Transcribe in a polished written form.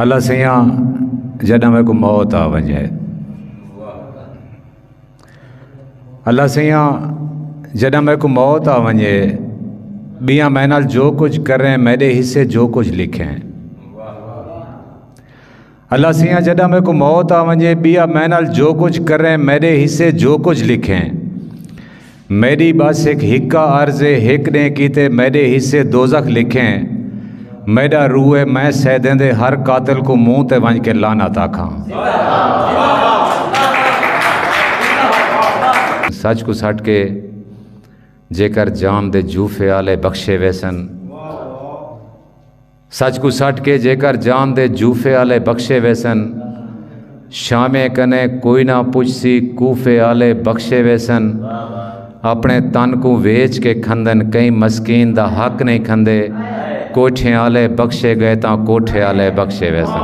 अल्लाह सैया जॾहिं में को मौत आ वञे, अल्लाह सैया जॾहिं में को मौत आ वञे, ॿिया महिनल जो कुछ करें मेरे हिस्से जो कुछ लिखें। अल्लाह सैया जॾहिं में को मौत आ वञे, ॿिया महिनल जो कुछ करें मेरे हिस्से जो कुछ लिखें। मेरी बस एक अर्ज़े हिक ने कीते मेरे हिस्से दोज़ख लिखें। मेरा रूए मैं सह देंदे हर कातिल को मुंह ते वंज के लाना था खां। सच को सट के जेकर जाम दे जूफे आले बख्शे वैसन, सच को सट के जेकर जाम दे जूफे आले बख्शे वैसन। शामे कने कोई ना पुछसी कूफे आले बख्शे वैसन। अपने तन को वेच के खंदन कई मस्कीन दा हक नहीं खंदे। कोठे आले बख्शे गए ता कोठे आले बख्शे वैसन।